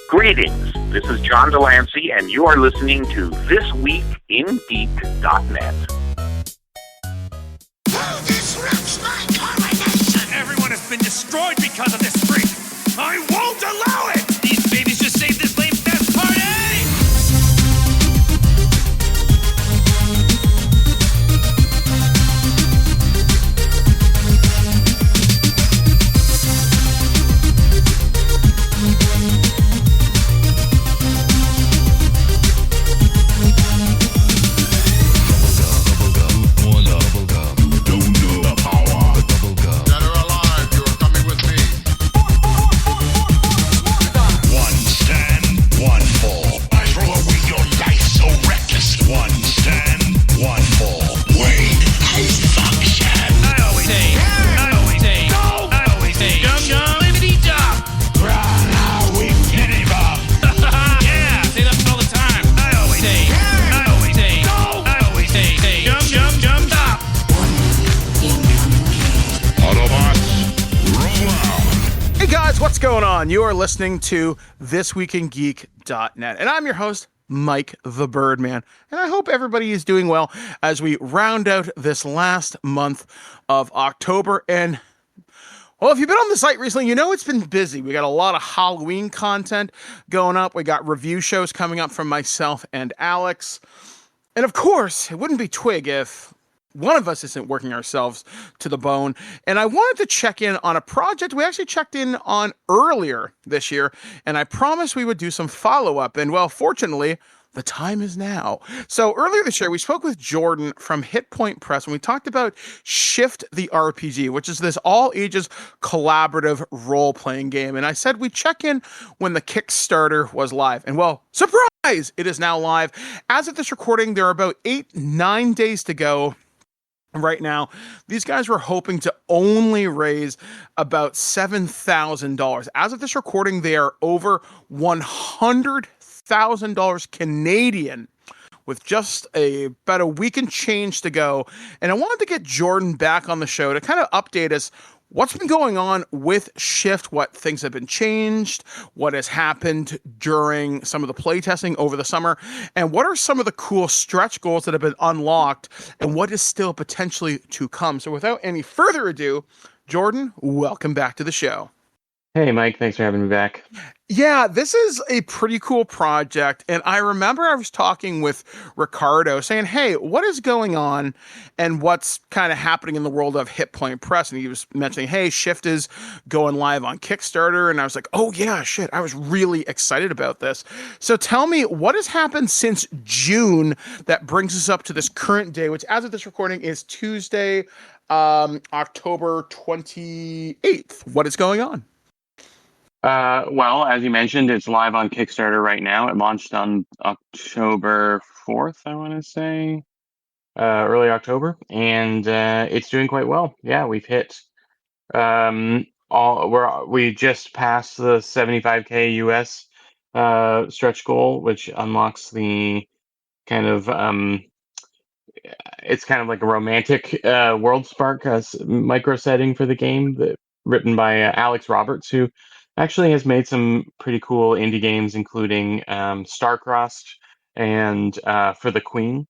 Greetings, this is John Delancey, and you are listening to This Week in Geek.net. This wrecks my coronation! Everyone has been destroyed because of this freak! I won't allow it! These babies just saved this lame fest party! What's going on? You are listening to This Week in Geek.net, and I'm your host, Mike the Birdman, and I hope everybody is doing well as we round out this last month of October. And well, if you've been on the site recently, you know it's been busy. We got a lot of Halloween content going up. We got review shows coming up from myself and Alex. And of course, it wouldn't be TWIG if one of us isn't working ourselves to the bone. And I wanted to check in on a project we actually checked in on earlier this year, and I promised we would do some follow-up. And well, fortunately, the time is now. So earlier this year, we spoke with Jordan from Hit Point Press, and we talked about Shift the RPG, which is this all-ages collaborative role-playing game. And I said we'd check in when the Kickstarter was live. And well, surprise! It is now live. As of this recording, there are about 8-9 days to go. Right now, these guys were hoping to only raise about $7,000. As of this recording, they are over $100,000 Canadian, with just about a week and change to go. And I wanted to get Jordan back on the show to kind of update us what's been going on with Shift, what things have been changed, what has happened during some of the playtesting over the summer, and what are some of the cool stretch goals that have been unlocked, and what is still potentially to come. So without any further ado, Jordan, welcome back to the show. Hey, Mike. Thanks for having me back. Yeah, this is a pretty cool project. And I remember I was talking with Ricardo saying, hey, what is going on and what's kind of happening in the world of Hit Point Press? And he was mentioning, hey, Shift is going live on Kickstarter. And I was like, oh, yeah, shit. I was really excited about this. So tell me, what has happened since June that brings us up to this current day, which as of this recording is Tuesday, October 28th. What is going on? Well, as you mentioned, it's live on Kickstarter right now. It launched on October 4th, I want to say, early October, and it's doing quite well. Yeah, we've hit we just passed the 75K US stretch goal, which unlocks the kind of it's kind of like a romantic world spark micro setting for the game, written by Alex Roberts, who actually has made some pretty cool indie games, including Starcrossed and For the Queen.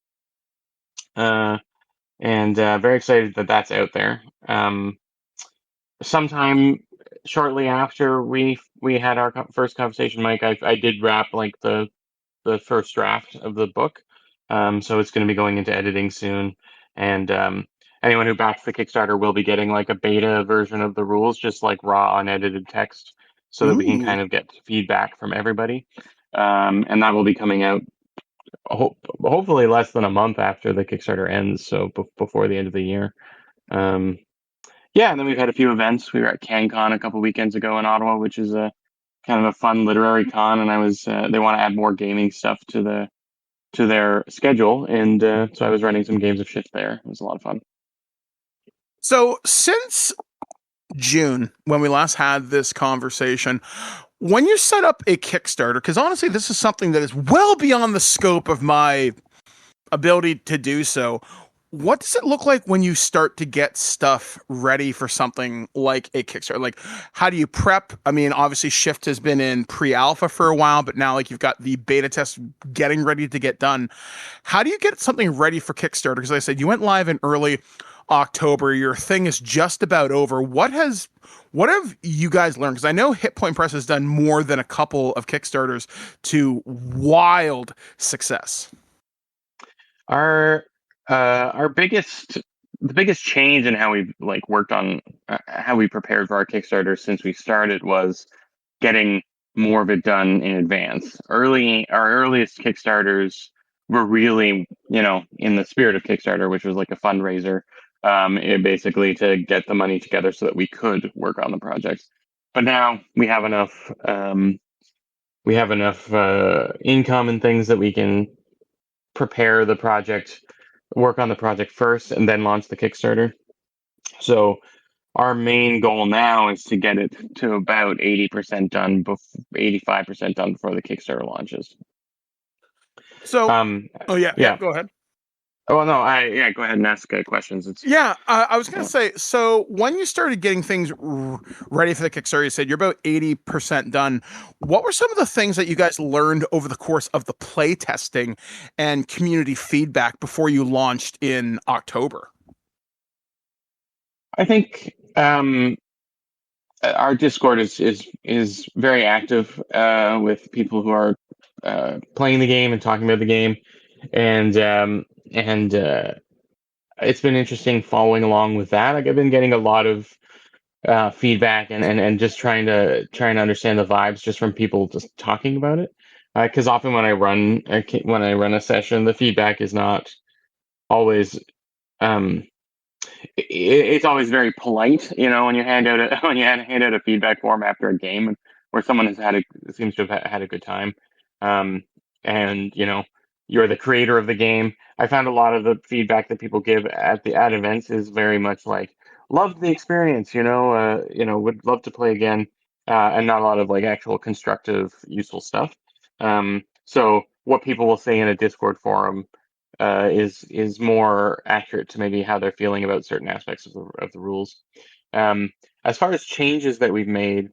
And very excited that that's out there. Sometime shortly after we had our first conversation, Mike, I did wrap like the first draft of the book. So it's going to be going into editing soon. And anyone who backs the Kickstarter will be getting like a beta version of the rules, just like raw unedited text, so that we can kind of get feedback from everybody. And that will be coming out hopefully less than a month after the Kickstarter ends, so before the end of the year. And then we've had a few events. We were at CanCon a couple weekends ago in Ottawa, which is a kind of a fun literary con, and I was they want to add more gaming stuff to their schedule, and so I was running some games of Shift there. It was a lot of fun. So since June, when we last had this conversation, when you set up a Kickstarter, because honestly, this is something that is well beyond the scope of my ability to do so, what does it look like when you start to get stuff ready for something like a Kickstarter? Like, how do you prep? I mean, obviously Shift has been in pre-alpha for a while, but now like you've got the beta test getting ready to get done. How do you get something ready for Kickstarter? Because like I said, you went live in early October. Your thing is just about over. What have you guys learned? Because I know Hit Point Press has done more than a couple of Kickstarters to wild success. Our biggest change in how we like worked on how we prepared for our Kickstarter since we started was getting more of it done in advance. Our earliest Kickstarters were really, in the spirit of Kickstarter, which was like a fundraiser, basically to get the money together so that we could work on the project. But now we have enough income and things that we can prepare the project, work on the project first, and then launch the Kickstarter. So our main goal now is to get it to about 80% done, 85% done before the Kickstarter launches. So, Yeah. go ahead. Oh no, go ahead and ask questions. I was going to say, so when you started getting things ready for the Kickstarter, you said you're about 80% done. What were some of the things that you guys learned over the course of the play testing and community feedback before you launched in October? I think our Discord is very active with people who are playing the game and talking about the game, and it's been interesting following along with that. Like I've been getting a lot of feedback and just trying to understand the vibes just from people just talking about it. Because often when I run a session, the feedback is not always it's always very polite, when you hand out a feedback form after a game where someone seems to have had a good time, and you're the creator of the game. I found a lot of the feedback that people give at events is very much like loved the experience, would love to play again, and not a lot of like actual constructive, useful stuff. So what people will say in a Discord forum is more accurate to maybe how they're feeling about certain aspects of the rules. As far as changes that we've made,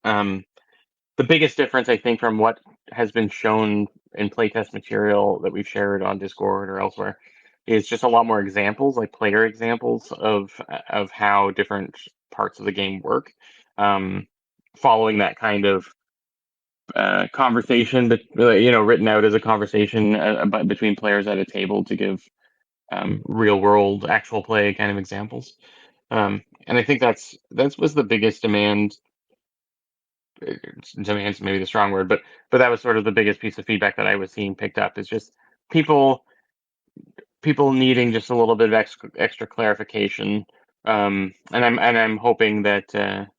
the biggest difference I think from what has been shown in playtest material that we've shared on Discord or elsewhere is just a lot more examples, like player examples of how different parts of the game work. Following that kind of conversation, but written out as a conversation between players at a table to give real world actual play kind of examples. And I think that was the biggest demand. Demand's maybe the strong word, but that was sort of the biggest piece of feedback that I was seeing picked up is just people needing just a little bit of extra clarification. And I'm hoping that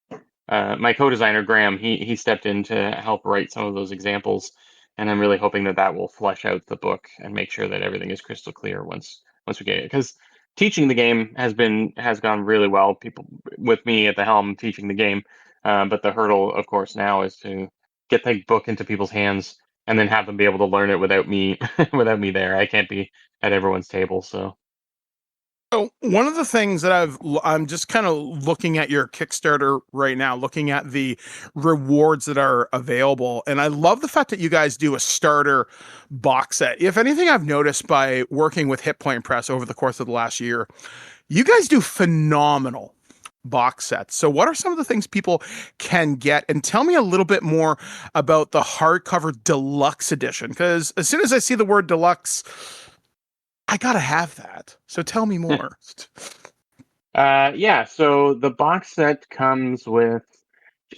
my co-designer Graham he stepped in to help write some of those examples, and I'm really hoping that will flesh out the book and make sure that everything is crystal clear once we get it. Because teaching the game has gone really well. People with me at the helm teaching the game, but the hurdle, of course, now is to get the book into people's hands and then have them be able to learn it without me there. I can't be at everyone's table, so. So one of the things that I'm just kind of looking at your Kickstarter right now, looking at the rewards that are available, and I love the fact that you guys do a starter box set. If anything, I've noticed by working with Hit Point Press over the course of the last year, you guys do phenomenal box sets. So what are some of the things people can get? And tell me a little bit more about the hardcover deluxe edition, because as soon as I see the word deluxe, I gotta have that. So tell me more. So the box set comes with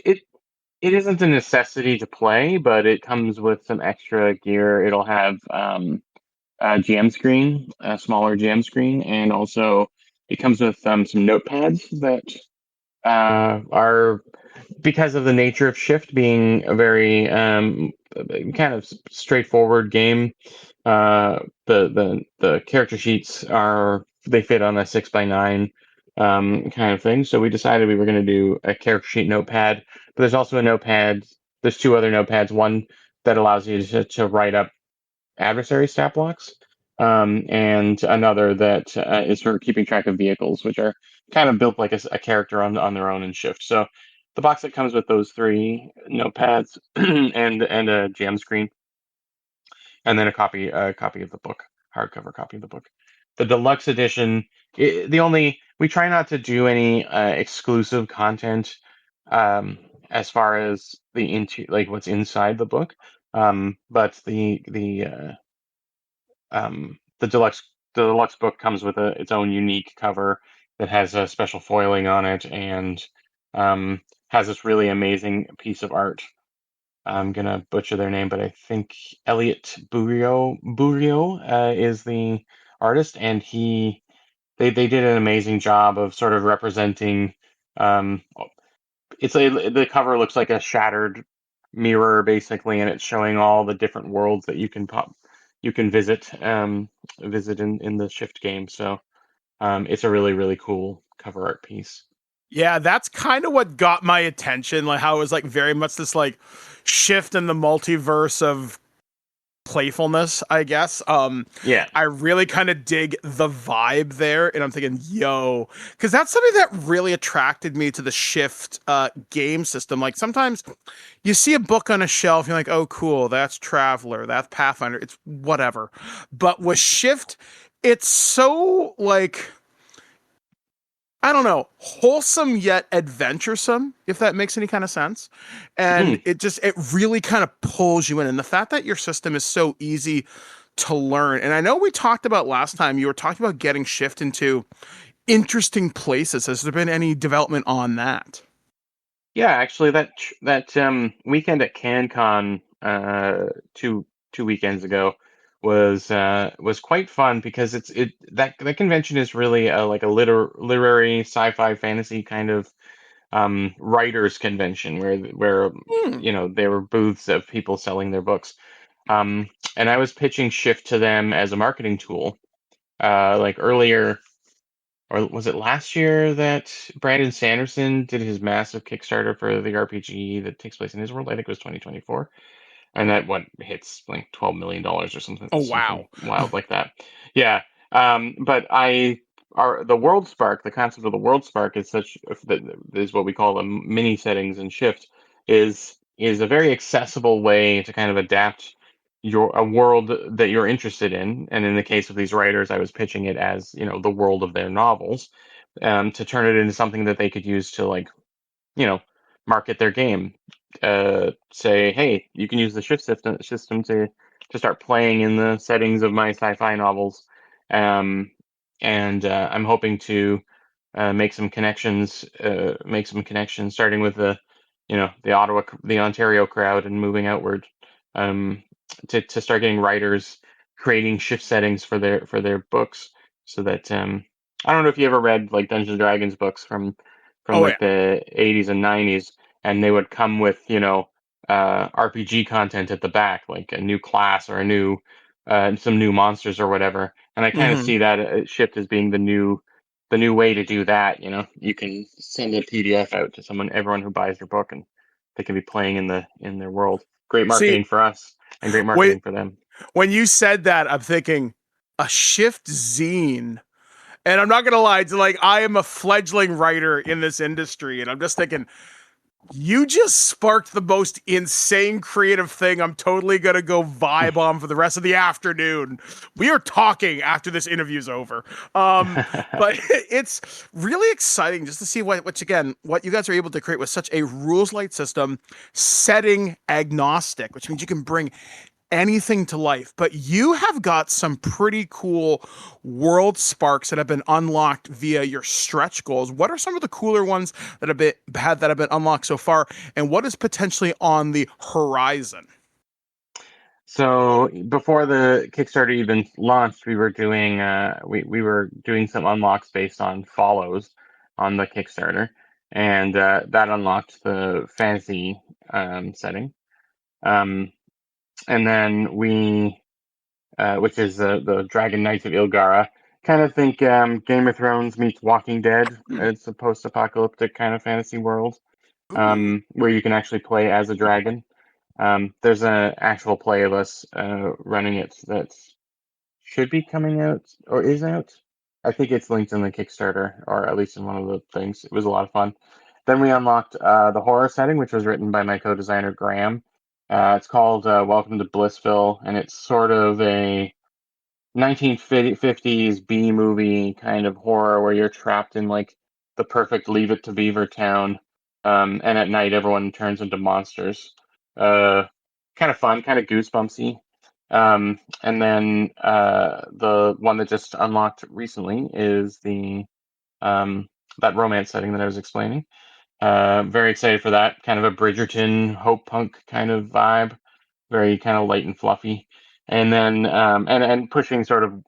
it. It isn't a necessity to play, but it comes with some extra gear. It'll have a GM screen, a smaller GM screen, and also it comes with some notepads that are, because of the nature of Shift being a very kind of straightforward game. The character sheets they fit on a 6x9 kind of thing. So we decided we were going to do a character sheet notepad, but there's also a notepad. There's two other notepads. One that allows you to write up adversary stat blocks, and another that is for keeping track of vehicles, which are kind of built like a character on their own in Shift. So the box that comes with those three notepads and a jam screen, and then a copy of the book, hardcover copy of the book. The deluxe edition, we try not to do any exclusive content as far as like what's inside the book, but the deluxe book comes with its own unique cover that has a special foiling on it and um, has this really amazing piece of art. I'm gonna butcher their name, but I think Elliot Burio is the artist, and they did an amazing job of sort of representing. Um, the cover looks like a shattered mirror basically, and it's showing all the different worlds that you can visit in the Shift game. So it's a really really cool cover art piece. Yeah, that's kind of what got my attention, like how it was like very much this like shift in the multiverse of playfulness, I guess. Yeah. I really kind of dig the vibe there, and I'm thinking, yo, because that's something that really attracted me to the Shift game system. Like sometimes you see a book on a shelf, you're like, oh, cool, that's Traveler, that's Pathfinder, it's whatever. But with Shift, it's so like, I don't know, wholesome yet adventuresome, if that makes any kind of sense. And it really kind of pulls you in. And the fact that your system is so easy to learn. And I know we talked about last time, you were talking about getting Shift into interesting places. Has there been any development on that? Yeah, actually, that weekend at CanCon two weekends ago was quite fun because that convention is really like a literary sci-fi fantasy kind of writers convention where Hmm. there were booths of people selling their books, and I was pitching Shift to them as a marketing tool, like earlier. Or was it last year that Brandon Sanderson did his massive Kickstarter for the RPG that takes place in his world? I think it was 2024, and that what hits like $12 million or Oh, something wow. wild like that. Yeah, but the World Spark, the concept of the World Spark is such that is what we call the mini settings in Shift is a very accessible way to kind of adapt a world that you're interested in. And in the case of these writers, I was pitching it as the world of their novels, to turn it into something that they could use to like you know market their game. Say, hey, you can use the Shift system to start playing in the settings of my sci-fi novels, um, and I'm hoping to make some connections, starting with the Ontario crowd and moving outward, um, to start getting writers creating Shift settings for their books, so that I don't know if you ever read like Dungeons and Dragons books from Oh, yeah. like the 80s and 90s, and they would come with RPG content at the back, like a new class or a new some new monsters or whatever. And I kind of Hmm. see that Shift as being the new way to do that. You can send a PDF out to everyone who buys your book, and they can be playing in their world. Great See, marketing for us and great wait, marketing for them. when you said that, I'm thinking a Shift zine. And I'm not gonna lie, it's like I am a fledgling writer in this industry, and I'm just thinking, you just sparked the most insane creative thing I'm totally gonna go vibe on for the rest of the afternoon. We are talking after this interview's over. But it's really exciting just to see what you guys are able to create with such a rules light system, setting agnostic, which means you can bring anything to life. But you have got some pretty cool world sparks that have been unlocked via your stretch goals. What are some of the cooler ones that have been unlocked so far, and what is potentially on the horizon? So before the Kickstarter even launched, we were doing some unlocks based on follows on the Kickstarter, and that unlocked the fantasy setting. Um, and then which is the Dragon Knights of Ilgara. Kind of think Game of Thrones meets Walking Dead. It's a post-apocalyptic kind of fantasy world, Ooh. where you can actually play as a dragon. There's an actual play of us running it that's should be coming out or is out. I think it's linked in the Kickstarter, or at least in one of the things. It was a lot of fun. Then we unlocked the horror setting, which was written by my co-designer Graham. It's called Welcome to Blissville, and it's sort of a 1950s B movie kind of horror where you're trapped in like the perfect Leave It to Beaver town, and at night everyone turns into monsters. Kind of fun, kind of goosebumpsy. And then the one that just unlocked recently is the that romance setting that I was explaining. Very excited for that. Kind of a Bridgerton, hope punk kind of vibe. Very kind of light and fluffy. And then and pushing sort of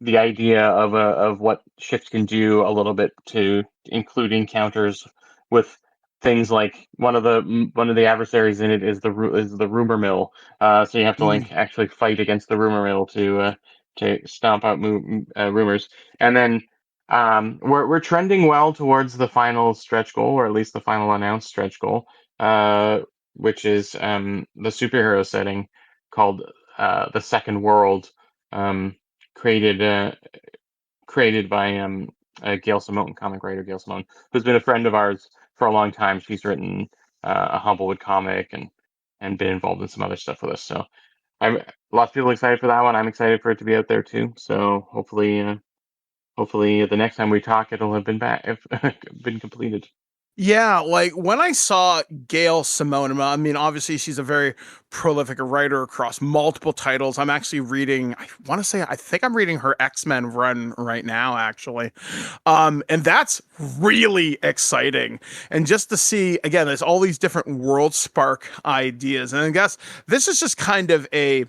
the idea of what Shift can do a little bit to include encounters with things like one of the adversaries in it is the rumor mill. So you have to like actually fight against the rumor mill to stomp out rumors. And then we're trending well towards the final stretch goal, or at least the final announced stretch goal, which is the superhero setting called the Second World. Created created by Gail Simone, comic writer Gail Simone, who's been a friend of ours for a long time. She's written a Humblewood comic and been involved in some other stuff with us. So I'm lots of people excited for that one. I'm excited for it to be out there too. So hopefully the next time we talk, it'll have been been completed. Yeah, like when I saw Gail Simone, I mean, obviously she's a very prolific writer across multiple titles. I'm actually reading, I think I'm reading her X-Men run right now, actually. And that's really exciting. And just to see, again, there's all these different world spark ideas. And I guess this is just kind of a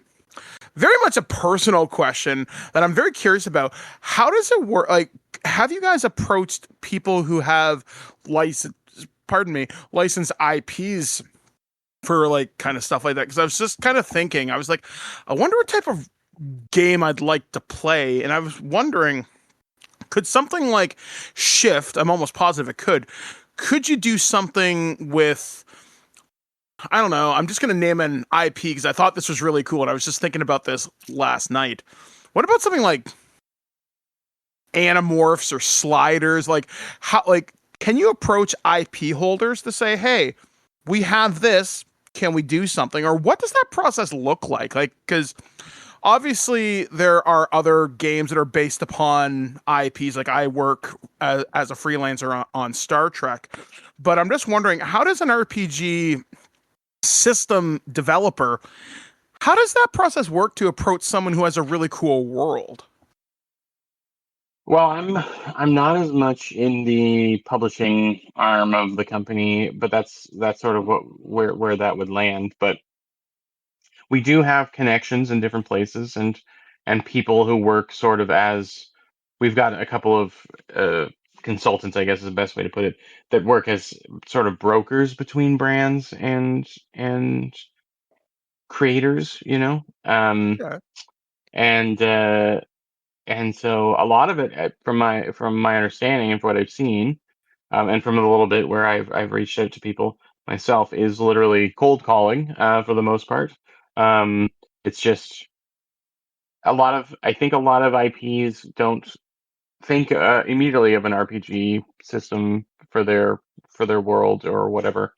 very much a personal question that I'm very curious about. How does it work? Like, have you guys approached people who have licensed IPs for like kind of stuff like that? Because I was just kind of thinking, I was like, I wonder what type of game I'd like to play. And I was wondering, could something like Shift, I'm almost positive it could you do something with, I don't know, I'm just going to name an IP because I thought this was really cool. And I was just thinking about this last night. What about something like Animorphs or Sliders? Like, how, like, can you approach IP holders to say, hey, we have this, can we do something? Or what does that process look like? Like, because obviously there are other games that are based upon IPs. Like I work as a freelancer on Star Trek, but I'm just wondering, how does an RPG system developer, how does that process work to approach someone who has a really cool world? Well, I'm not as much in the publishing arm of the company, but that's sort of where that would land. But we do have connections in different places and people who work sort of as we've got a couple of consultants, I guess is the best way to put it, that work as sort of brokers between brands and creators, you know. Yeah. And and so a lot of it, from my understanding and from what I've seen, and from a little bit where I've reached out to people myself, is literally cold calling for the most part. It's just I think a lot of IPs don't think immediately of an RPG system for their world or whatever,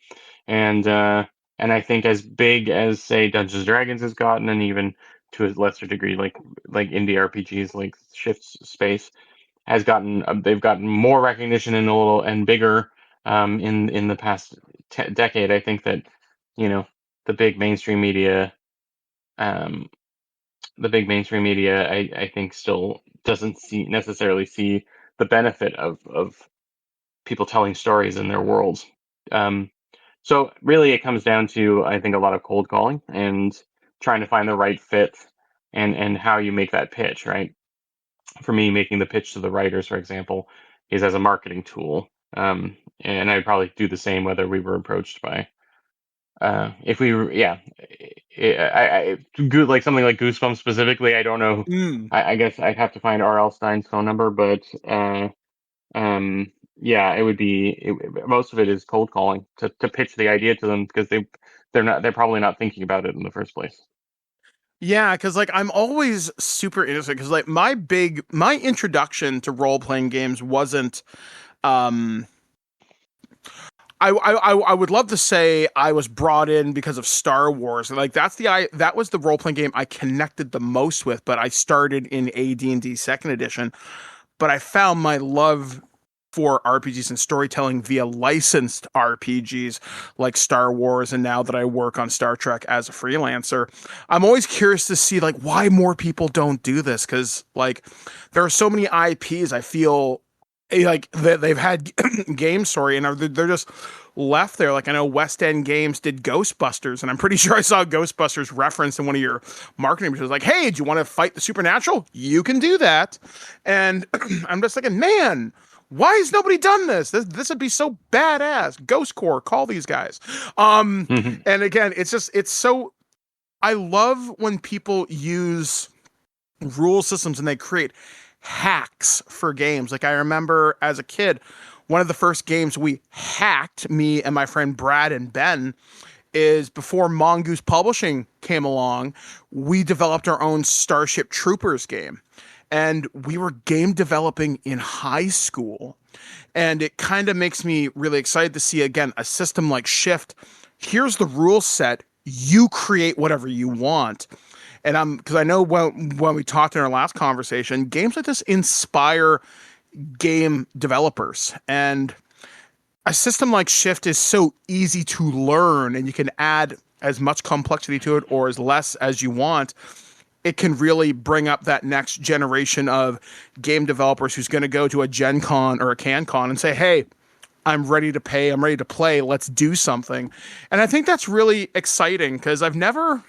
and I think as big as say Dungeons and Dragons has gotten, and even to a lesser degree like indie RPGs like Shift's Space has gotten, they've gotten more recognition and a little and bigger in the past decade. I think that you know the big mainstream media um, I think still doesn't necessarily see the benefit of people telling stories in their worlds. Um, so really, it comes down to I think a lot of cold calling and trying to find the right fit and how you make that pitch. Right. For me, making the pitch to the writers, for example, is as a marketing tool. And I'd probably do the same whether we were approached by if we were, yeah, good, like something like Goosebumps specifically. I don't know. Mm. I guess I'd have to find R.L. Stein's phone number, but yeah, it would be most of it is cold calling to pitch the idea to them because they're probably not thinking about it in the first place. Yeah, because like I'm always super interested because like my introduction to role playing games wasn't um I would love to say I was brought in because of Star Wars. Like that was the role playing game I connected the most with. But I started in AD&D Second Edition. But I found my love for RPGs and storytelling via licensed RPGs like Star Wars, and now that I work on Star Trek as a freelancer, I'm always curious to see like why more people don't do this because like there are so many IPs I feel like they've had game story and they're just left there. Like I know West End Games did Ghostbusters, and I'm pretty sure I saw Ghostbusters referenced in one of your marketing materials. Like, hey, do you want to fight the supernatural? You can do that. And I'm just thinking, man, why has nobody done this? This would be so badass. Ghost Corps, call these guys. And again, it's so. I love when people use rule systems and they create hacks for games. Like I remember as a kid, one of the first games we hacked, me and my friend Brad and Ben, is before Mongoose Publishing came along, we developed our own Starship Troopers game. And we were game developing in high school. And it kind of makes me really excited to see, again, a system like Shift. Here's the rule set. You create whatever you want. And because I know when we talked in our last conversation, games like this inspire game developers. And a system like Shift is so easy to learn, and you can add as much complexity to it or as less as you want. It can really bring up that next generation of game developers who's going to go to a Gen Con or a CanCon and say, hey, I'm ready to pay, I'm ready to play, let's do something. And I think that's really exciting because I've never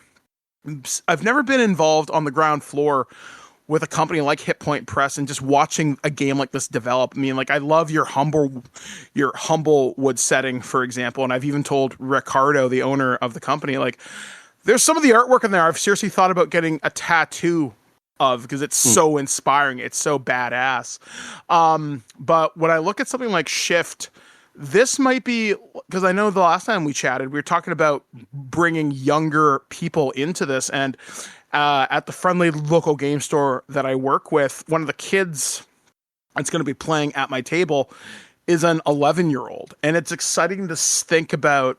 been involved on the ground floor with a company like Hit Point Press and just watching a game like this develop. I mean, like I love your Humblewood setting, for example, and I've even told Ricardo, the owner of the company, like there's some of the artwork in there I've seriously thought about getting a tattoo of because it's so inspiring, it's so badass. But when I look at something like Shift, this might be, because I know the last time we chatted, we were talking about bringing younger people into this. And at the friendly local game store that I work with, one of the kids that's going to be playing at my table is an 11-year-old. And it's exciting to think about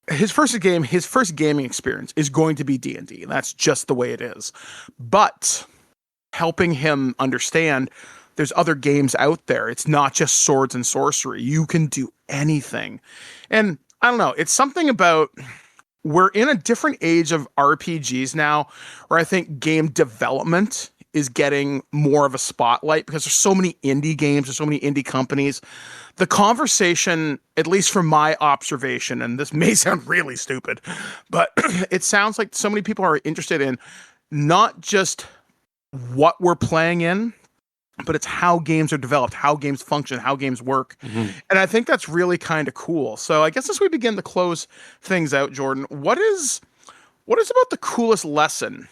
his first gaming experience is going to be D&D. That's just the way it is. But helping him understand there's other games out there. It's not just swords and sorcery. You can do anything. And I don't know, it's something about we're in a different age of RPGs now where I think game development is getting more of a spotlight because there's so many indie games, there's so many indie companies. The conversation, at least from my observation, and this may sound really stupid, but it sounds like so many people are interested in not just what we're playing in, but it's how games are developed, how games function, how games work. Mm-hmm. And I think that's really kind of cool. So I guess as we begin to close things out, Jordan, what is about the coolest lesson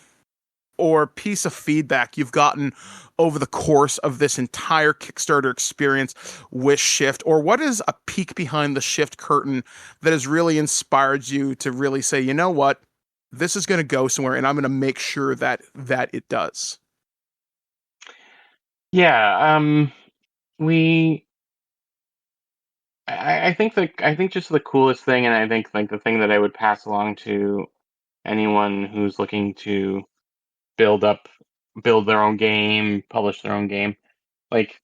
or piece of feedback you've gotten over the course of this entire Kickstarter experience with Shift? Or what is a peek behind the Shift curtain that has really inspired you to really say, you know what, this is going to go somewhere and I'm going to make sure that it does? Yeah, I think just the coolest thing, and I think like the thing that I would pass along to anyone who's looking to build their own game, publish their own game. Like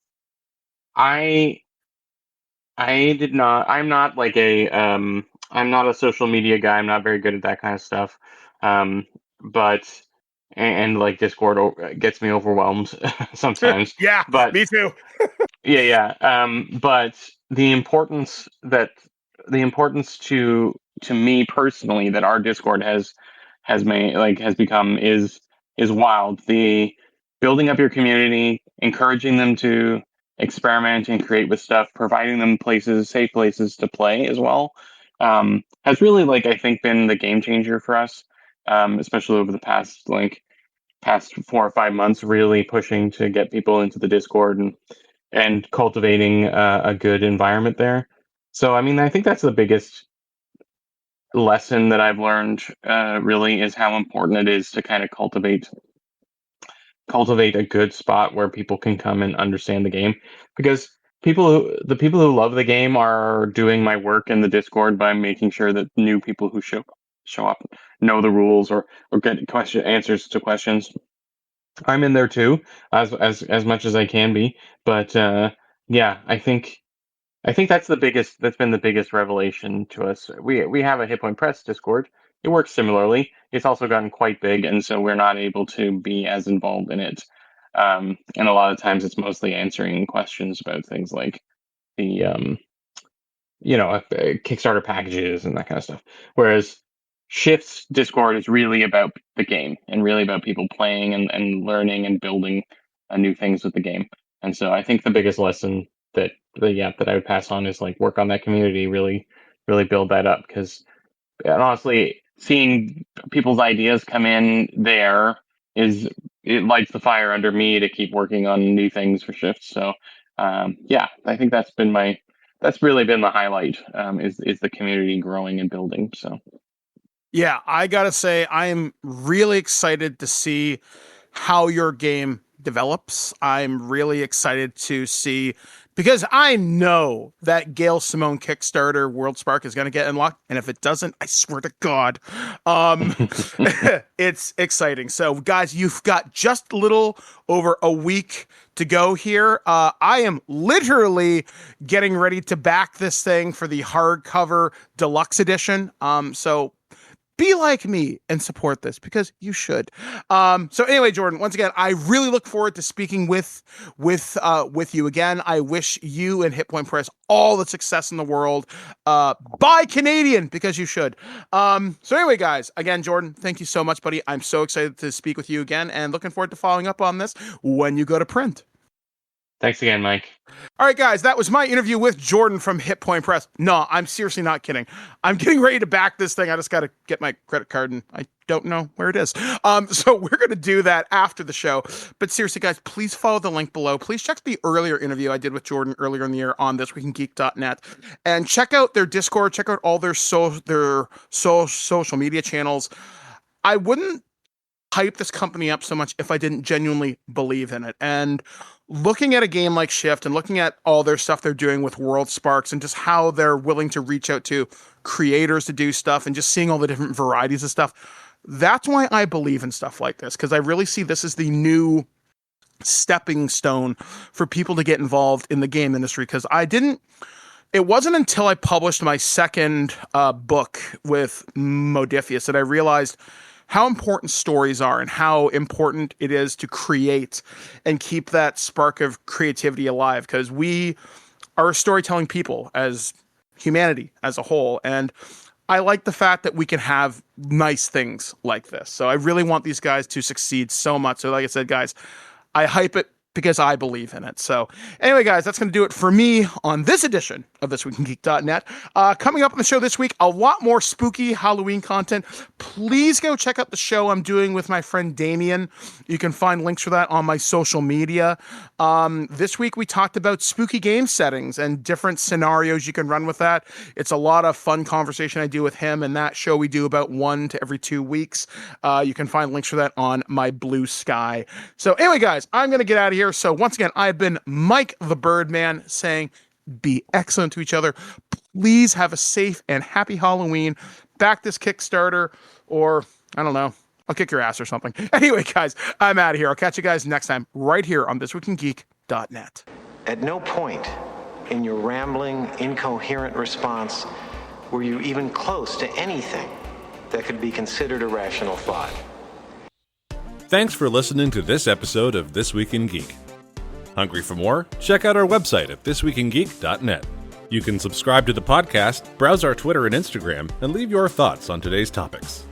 I I'm not like I'm not a social media guy. I'm not very good at that kind of stuff. But and like Discord gets me overwhelmed sometimes. Yeah, But me too. But the importance to me personally that our Discord has made has become is wild. The building up your community, encouraging them to experiment and create with stuff, providing them safe places to play as well, has really I think been the game changer for us, especially over the past 4 or 5 months, really pushing to get people into the Discord and cultivating a good environment there. So, I mean, I think that's the biggest lesson that I've learned really is how important it is to kind of cultivate a good spot where people can come and understand the game, because the people who love the game are doing my work in the Discord by making sure that new people who show up know the rules or get answers to questions. I'm in there too, as much as I can be, but yeah, I think that's been the biggest revelation to us. We have a Hit Point Press Discord. It works similarly. It's also gotten quite big, and so we're not able to be as involved in it. And a lot of times it's mostly answering questions about things like the Kickstarter packages and that kind of stuff. Whereas Shift's Discord is really about the game and really about people playing and learning and building new things with the game. And so I think the biggest lesson that I would pass on is like work on that community, really build that up, because honestly, seeing people's ideas come in there it lights the fire under me to keep working on new things for Shift. So yeah, I think that's really been the highlight, is the community growing and building. So Yeah, I gotta say, I am really excited to see how your game develops. I'm really excited to see, because I know that Gail Simone Kickstarter World Spark is going to get unlocked, and if it doesn't, I swear to God, it's exciting. So, guys, you've got just a little over a week to go here. I am literally getting ready to back this thing for the hardcover deluxe edition. So be like me and support this, because you should. So anyway, Jordan, once again, I really look forward to speaking with you again. I wish you and Hit Point Press all the success in the world. Buy Canadian, because you should. So anyway, guys, again, Jordan, thank you so much, buddy. I'm so excited to speak with you again, and looking forward to following up on this when you go to print. thanks again, Mike. All right, guys, that was my interview with Jordan from Hit Point Press. No, I'm seriously not kidding. I'm getting ready to back this thing. I just got to get my credit card, and I don't know where it is. So we're going to do that after the show. But seriously, guys, please follow the link below. Please check the earlier interview I did with Jordan earlier in the year on thisweekingeek.net. And check out their Discord. Check out all their social media channels. I wouldn't hype this company up so much if I didn't genuinely believe in it. And looking at a game like Shift and looking at all their stuff they're doing with World Sparks and just how they're willing to reach out to creators to do stuff and just seeing all the different varieties of stuff, that's why I believe in stuff like this, because I really see this as the new stepping stone for people to get involved in the game industry. Because it wasn't until I published my second book with Modifius that I realized how important stories are and how important it is to create and keep that spark of creativity alive, because we are storytelling people as humanity as a whole. And I like the fact that we can have nice things like this. So I really want these guys to succeed so much. So like I said, guys, I hype it because I believe in it. So anyway, guys, that's going to do it for me on this edition of thisweekingeek.net. Coming up on the show this week, a lot more spooky Halloween content. Please go check out the show I'm doing with my friend Damien. You can find links for that on my social media. This week, we talked about spooky game settings and different scenarios you can run with that. It's a lot of fun conversation I do with him, and that show we do about 1 to every 2 weeks. You can find links for that on my Blue Sky. So anyway, guys, I'm going to get out of here. So once again, I've been Mike the Birdman saying be excellent to each other. Please have a safe and happy Halloween. Back this Kickstarter, or I don't know, I'll kick your ass or something. Anyway, guys, I'm out of here. I'll catch you guys next time right here on thisweekingeek.net. At no point in your rambling, incoherent response were you even close to anything that could be considered a rational thought. Thanks for listening to this episode of This Week in Geek. Hungry for more? Check out our website at thisweekingeek.net. You can subscribe to the podcast, browse our Twitter and Instagram, and leave your thoughts on today's topics.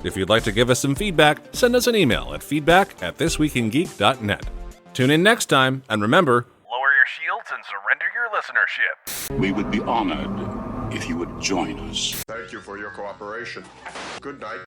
If you'd like to give us some feedback, send us an email at feedback@thisweekingeek.net. Tune in next time, and remember, Lower your shields and surrender your listenership. We would be honored if you would join us. Thank you for your cooperation. Good night.